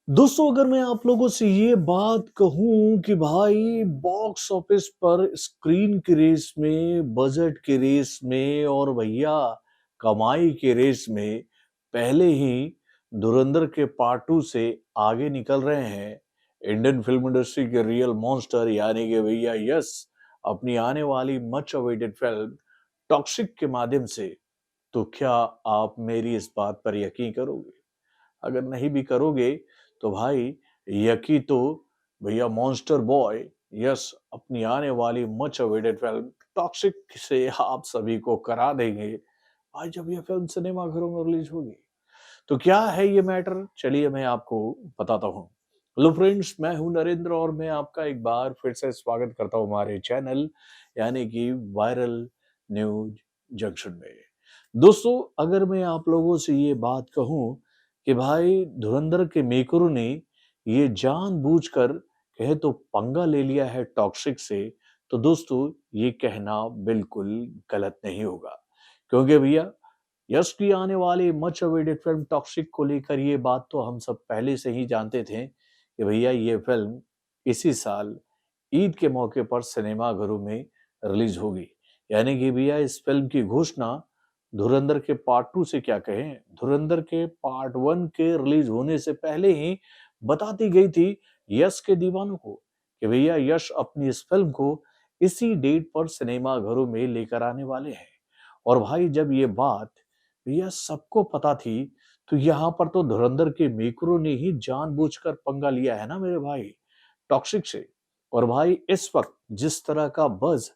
दोस्तों अगर मैं आप लोगों से ये बात कहूँ कि भाई बॉक्स ऑफिस पर स्क्रीन की रेस में, बजट की रेस में और भैया कमाई के रेस में पहले ही धुरंधर के पार्ट 2 से आगे निकल रहे हैं इंडियन फिल्म इंडस्ट्री के रियल मॉन्स्टर यानी कि भैया यस अपनी आने वाली मच अवेटेड फिल्म टॉक्सिक के माध्यम से। तो क्या आप मेरी इस बात पर यकीन करोगे? अगर नहीं भी करोगे तो भाई यकी तो भैया मॉन्स्टर बॉय यस अपनी आने वाली मच अवेटेड फिल्म टॉक्सिक से आप सभी को करा देंगे भाई जब यह फिल्म सिनेमा घरों में रिलीज होगी। तो क्या है ये मैटर, चलिए मैं आपको बताता हूँ। हेलो फ्रेंड्स, मैं हूँ नरेंद्र और मैं आपका एक बार फिर से स्वागत करता हूँ हमारे चैनल यानी कि वायरल न्यूज जंक्शन में। दोस्तों अगर मैं आप लोगों से ये बात कहूँ कि भाई धुरंधर के मेकरों ने ये जानबूझकर कहे तो पंगा ले लिया है टॉक्सिक से, तो दोस्तों ये कहना बिल्कुल गलत नहीं होगा। क्योंकि भैया यश की आने वाली मच अवेटेड फिल्म टॉक्सिक को लेकर ये बात तो हम सब पहले से ही जानते थे कि भैया ये फिल्म इसी साल ईद के मौके पर सिनेमा घरों में रिलीज होगी। यानी कि भैया इस फिल्म की घोषणा धुरंधर के पार्ट 2 से क्या कहें, धुरंधर के पार्ट 1 के रिलीज होने से पहले ही बता दी गई थी यश के दीवानों को कि भैया यश अपनी इस फिल्म को इसी डेट पर सिनेमा घरों में लेकर आने वाले हैं। और भाई जब ये बात भैया सबको पता थी तो यहाँ पर तो धुरंधर के मेकरों ने ही जानबूझकर पंगा लिया है ना मेरे भाई टॉक्सिक से। और भाई इस वक्त जिस तरह का बज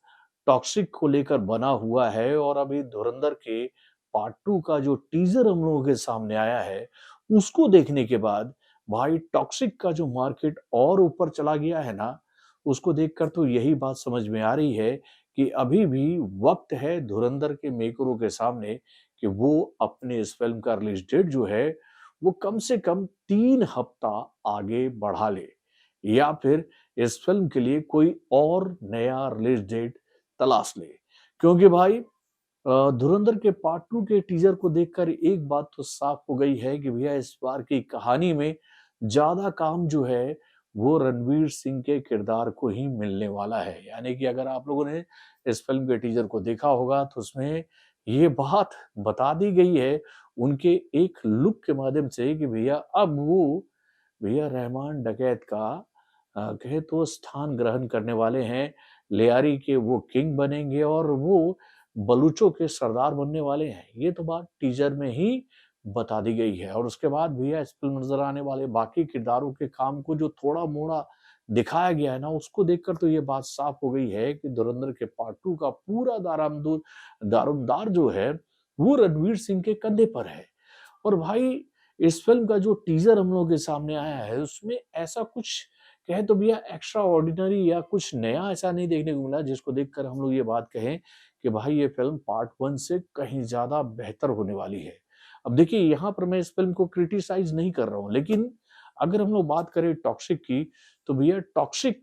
टॉक्सिक को लेकर बना हुआ है और अभी धुरंधर के पार्ट 2 का जो टीजर हम लोगों के सामने आया है उसको देखने के बाद भाई टॉक्सिक का जो मार्केट और ऊपर चला गया है ना, उसको देखकर तो यही बात समझ में आ रही है कि अभी भी वक्त है धुरंधर के मेकरों के सामने कि वो अपने इस फिल्म का रिलीज डेट जो है वो कम से कम 3 हफ्ता आगे बढ़ा ले या फिर इस फिल्म के लिए कोई और नया रिलीज डेट तलाश ले। क्योंकि भाई धुरंधर के पार्ट 2 के टीजर को देखकर एक बात तो साफ हो गई है कि भैया इस बार की कहानी में ज्यादा काम जो है वो रणवीर सिंह के किरदार को ही मिलने वाला है। यानी कि अगर आप लोगों ने इस फिल्म के टीजर को देखा होगा तो उसमें ये बात बता दी गई है उनके एक लुक के माध्यम से कि भैया अब वो भैया रहमान डकैत का कहे तो स्थान ग्रहण करने वाले हैं। लियारी के वो किंग बनेंगे और वो बलूचों के सरदार बनने वाले हैं। ये तो बात टीजर में ही बता दी गई है और उसके बाद भैया इस फिल्म में नजर आने वाले बाकी किरदारों के काम को जो थोड़ा मोड़ा दिखाया गया है ना, उसको देखकर तो ये बात साफ हो गई है कि धुरंधर के पार्ट 2 का पूरा दारोमदार जो है वो रणवीर सिंह के कंधे पर है। और भाई इस फिल्म का जो टीजर हम लोगों के सामने आया है उसमें ऐसा कुछ कहे तो भैया एक्स्ट्रा ऑर्डिनरी या कुछ नया ऐसा नहीं देखने को मिला जिसको देखकर हम लोग ये बात कहें कि भाई ये फिल्म पार्ट 1 से कहीं ज्यादा बेहतर होने वाली है। अब देखिए यहाँ पर मैं इस फिल्म को क्रिटिसाइज नहीं कर रहा हूँ, लेकिन अगर हम लोग बात करें टॉक्सिक की तो भैया टॉक्सिक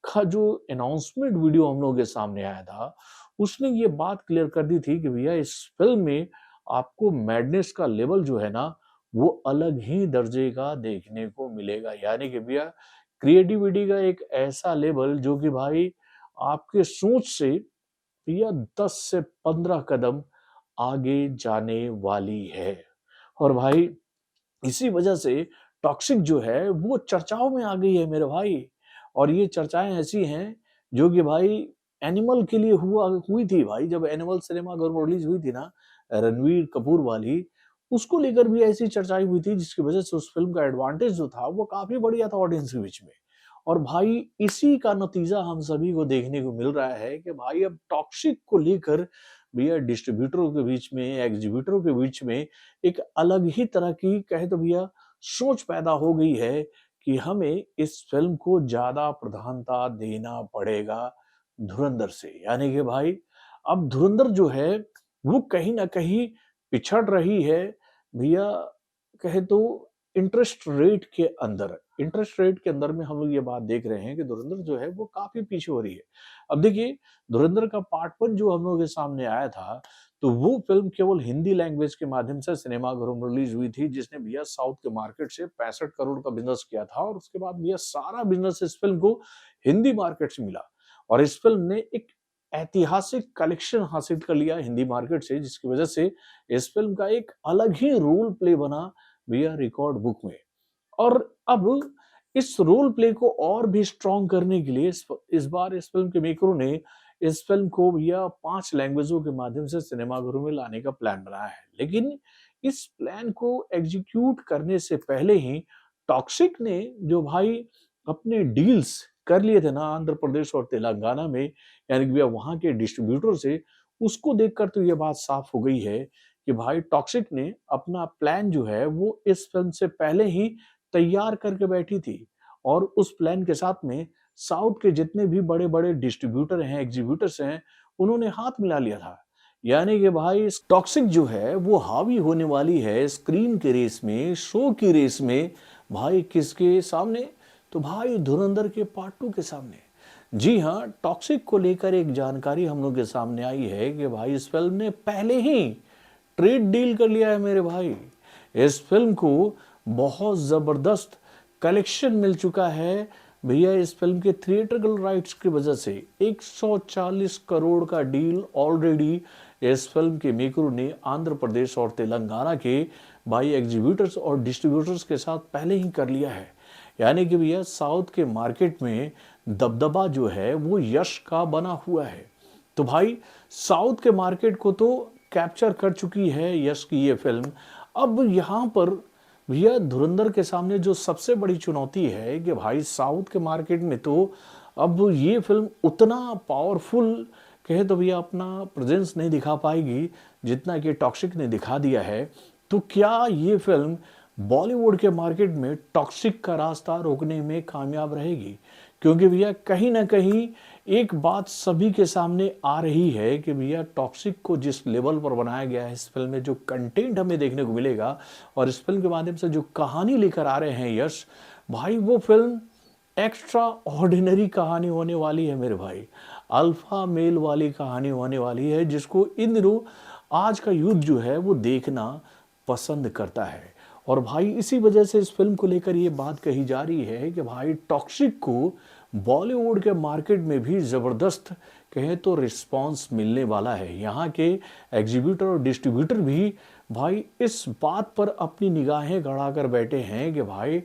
का जो अनाउंसमेंट वीडियो हम लोगों के सामने आया था उसने ये बात क्लियर कर दी थी कि भैया इस फिल्म में आपको मैडनेस का लेवल जो है ना वो अलग ही दर्जे का देखने को मिलेगा। यानी कि भैया क्रिएटिविटी का एक ऐसा लेवल जो कि भाई आपके सोच से भैया 10 से 15 कदम आगे जाने वाली है। और भाई इसी वजह से टॉक्सिक जो है वो चर्चाओं में आ गई है मेरे भाई। और ये चर्चाएं ऐसी हैं जो कि भाई एनिमल के लिए हुई थी भाई, जब एनिमल सिनेमा घर में रिलीज हुई थी ना रणवीर कपूर वाली, उसको लेकर भी ऐसी चर्चाएं हुई थी जिसकी वजह से उस फिल्म का एडवांटेज जो था वो काफी बढ़िया था ऑडियंस के बीच में। और भाई इसी का नतीजा हम सभी को देखने को मिल रहा है कि भाई अब टॉक्सिक को लेकर भैया डिस्ट्रीब्यूटरों के बीच में एग्जीब्यूटरों के बीच में एक अलग ही तरह की कहे तो भैया सोच पैदा हो गई है कि हमें इस फिल्म को ज्यादा प्रधानता देना पड़ेगा धुरंधर से। यानी कि भाई अब धुरंधर जो है वो कहीं ना कहीं पिछड़ रही है भैया, कहे तो इंटरेस्ट रेट के अंदर में हम लोग ये बात देख रहे हैं कि धुरंधर जो है वो काफी पीछे हो रही है। अब देखिए धुरंधर का पार्ट 1 जो हम लोगों के सामने आया था तो वो फ़िल्म केवल हिंदी लैंग्वेज के माध्यम से सिनेमाघरों में रिलीज़ हुई थी, जिसने भैया साउथ के मार्केट से 65 करोड़ का बिज़नेस किया था और उसके बाद भैया सारा बिज़नेस इस फ़िल्म को हिंदी मार्केट से मिला और इस फ़िल्म ने एक ऐतिहासिक कलेक्शन हासिल कर लिया हिंदी मार्केट से, जिसकी वजह से इस फ़िल्म का एक अलग ही रोल प्ले बना भैया रिकॉर्ड बुक में। और अब इस रोल प्ले को और भी स्ट्रॉन्ग करने के लिए इस बार इस फ़िल्म के मेकरों ने इस फ़िल्म को भैया 5 लैंग्वेजों के माध्यम से सिनेमाघरों में लाने का प्लान बनाया है। लेकिन इस प्लान को एग्ज़ीक्यूट करने से पहले ही टॉक्सिक ने जो भाई अपने डील्स कर लिए थे ना आंध्र प्रदेश और तेलंगाना में, यानी कि भैया वहाँ के डिस्ट्रीब्यूटर से, उसको देखकर तो ये बात साफ हो गई है कि भाई टॉक्सिक ने अपना प्लान जो है वो इस फ़िल्म से पहले ही तैयार करके बैठी थी और उस प्लान के साथ में साउथ के जितने भी बड़े-बड़े डिस्ट्रीब्यूटर हैं, एग्जीब्यूटर्स हैं, उन्होंने हाथ मिला लिया था। यानी कि भाई इस टॉक्सिक जो है वो हावी होने वाली है स्क्रीन की रेस में, शो की रेस में, भाई किसके सामने? तो भाई धुरंधर के पार्ट 2 के सामने। जी हाँ, टॉक्सिक को लेकर एक जानकारी हम लोग के सामने आई है कि भाई इस फ़िल्म ने पहले ही ट्रेड डील कर लिया है मेरे भाई। इस फ़िल्म को बहुत ज़बरदस्त कलेक्शन मिल चुका है भैया इस फ़िल्म के थिएट्रिकल राइट्स की वजह से 140 करोड़ का डील ऑलरेडी इस फ़िल्म के मेकरों ने आंध्र प्रदेश और तेलंगाना के भाई एग्जीब्यूटर्स और डिस्ट्रीब्यूटर्स के साथ पहले ही कर लिया है। यानी कि भैया साउथ के मार्केट में दबदबा जो है वो यश का बना हुआ है। तो भाई साउथ के मार्केट को तो कैप्चर कर चुकी है यश की ये फ़िल्म। अब यहाँ पर भैया धुरंधर के सामने जो सबसे बड़ी चुनौती है कि भाई साउथ के मार्केट में तो अब ये फ़िल्म उतना पावरफुल कहे तो भैया अपना प्रेजेंस नहीं दिखा पाएगी जितना कि टॉक्सिक ने दिखा दिया है। तो क्या ये फ़िल्म बॉलीवुड के मार्केट में टॉक्सिक का रास्ता रोकने में कामयाब रहेगी? क्योंकि भैया कहीं न कहीं एक बात सभी के सामने आ रही है कि भैया टॉक्सिक को जिस लेवल पर बनाया गया है, इस फ़िल्म में जो कंटेंट हमें देखने को मिलेगा और इस फ़िल्म के माध्यम से जो कहानी लेकर आ रहे हैं यश, भाई वो फ़िल्म एक्स्ट्रा ऑर्डिनरी कहानी होने वाली है मेरे भाई। अल्फ़ा मेल वाली कहानी होने वाली है जिसको इन दिनों आज का यूथ जो है वो देखना पसंद करता है। और भाई इसी वजह से इस फ़िल्म को लेकर ये बात कही जा रही है कि भाई टॉक्सिक को बॉलीवुड के मार्केट में भी ज़बरदस्त कहें तो रिस्पॉन्स मिलने वाला है। यहाँ के एग्जीब्यूटर और डिस्ट्रीब्यूटर भी भाई इस बात पर अपनी निगाहें गड़ा कर बैठे हैं कि भाई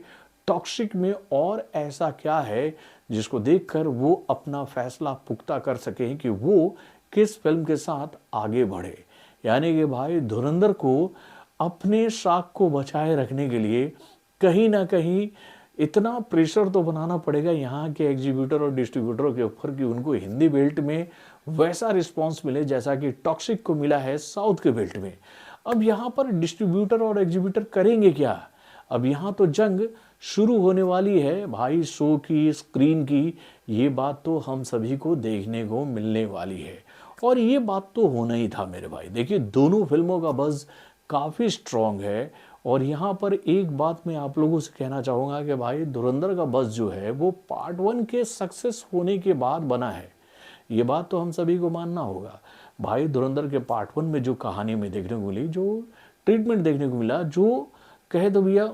टॉक्सिक में और ऐसा क्या है जिसको देखकर वो अपना फैसला पुख्ता कर सकें कि वो किस फ़िल्म के साथ आगे बढ़े। यानी कि भाई धुरंधर को अपने साख को बचाए रखने के लिए कहीं न कहीं इतना प्रेशर तो बनाना पड़ेगा यहाँ के एग्जीब्यूटर और डिस्ट्रीब्यूटरों के ऊपर कि उनको हिंदी बेल्ट में वैसा रिस्पांस मिले जैसा कि टॉक्सिक को मिला है साउथ के बेल्ट में। अब यहाँ पर डिस्ट्रीब्यूटर और एग्जीब्यूटर करेंगे क्या? अब यहाँ तो जंग शुरू होने वाली है भाई, शो की, स्क्रीन की, ये बात तो हम सभी को देखने को मिलने वाली है और ये बात तो होना ही था मेरे भाई। देखिए दोनों फिल्मों का बज़ काफ़ी स्ट्रॉन्ग है और यहाँ पर एक बात मैं आप लोगों से कहना चाहूँगा कि भाई धुरंधर का बज़ जो है वो पार्ट 1 के सक्सेस होने के बाद बना है। ये बात तो हम सभी को मानना होगा। भाई धुरंधर के पार्ट 1 में जो कहानी हमें देखने को मिली, जो ट्रीटमेंट देखने को मिला, जो कहे तो भैया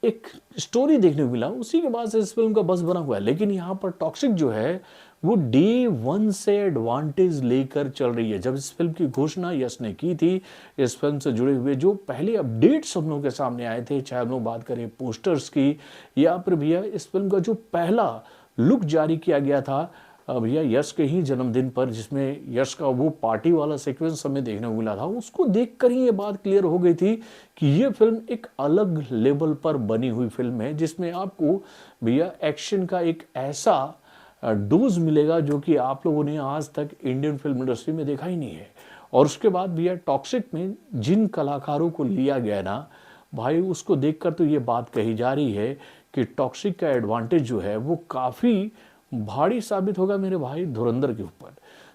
एक स्टोरी देखने को मिला, उसी के बाद से इस फ़िल्म का बज़ बना हुआ है। लेकिन यहाँ पर टॉक्सिक जो है वो डे 1 से एडवांटेज लेकर चल रही है। जब इस फ़िल्म की घोषणा यश ने की थी, इस फ़िल्म से जुड़े हुए जो पहले अपडेट्स हम लोगों के सामने आए थे, चाहे हम लोग बात करें पोस्टर्स की या फिर भैया इस फ़िल्म का जो पहला लुक जारी किया गया था भैया यश के ही जन्मदिन पर, जिसमें यश का वो पार्टी वाला सीक्वेंस हमें देखने को मिला था, उसको देखकर ही ये बात क्लियर हो गई थी कि ये फ़िल्म एक अलग लेवल पर बनी हुई फ़िल्म है जिसमें आपको भैया एक्शन का एक ऐसा डोज मिलेगा जो कि आप लोगों ने आज तक इंडियन फिल्म इंडस्ट्री में देखा ही नहीं है। और उसके बाद भैया टॉक्सिक में जिन कलाकारों को लिया गया ना भाई, उसको देखकर तो ये बात कही जा रही है कि टॉक्सिक का एडवांटेज जो है वो काफ़ी भारी साबित होगा मेरे भाई धुरंधर के ऊपर।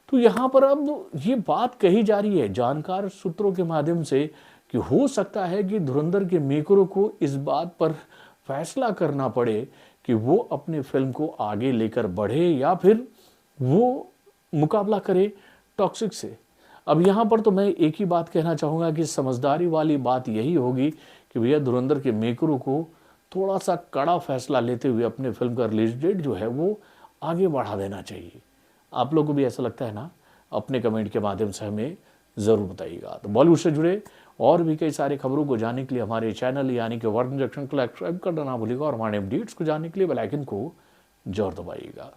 तो यहाँ पर अब ये बात कही जा रही है जानकार सूत्रों के माध्यम से कि हो सकता है कि धुरंधर के मेकरों को इस बात पर फैसला करना पड़े कि वो अपने फिल्म को आगे लेकर बढ़े या फिर वो मुकाबला करे टॉक्सिक से। अब यहाँ पर तो मैं एक ही बात कहना चाहूँगा कि समझदारी वाली बात यही होगी कि भैया धुरंधर के मेकरों को थोड़ा सा कड़ा फैसला लेते हुए अपने फिल्म का रिलीज डेट जो है वो आगे बढ़ा देना चाहिए। आप लोगों को भी ऐसा लगता है ना? अपने कमेंट के माध्यम से हमें ज़रूर बताइएगा। तो बॉलीवुड से जुड़े और भी कई सारे खबरों को जानने के लिए हमारे चैनल यानी कि वर्ल्ड जंक्शन को सब्सक्राइब करना ना भूलिएगा और हमारे अपडेट्स को जानने के लिए बेल आइकन को जरूर दबाइएगा।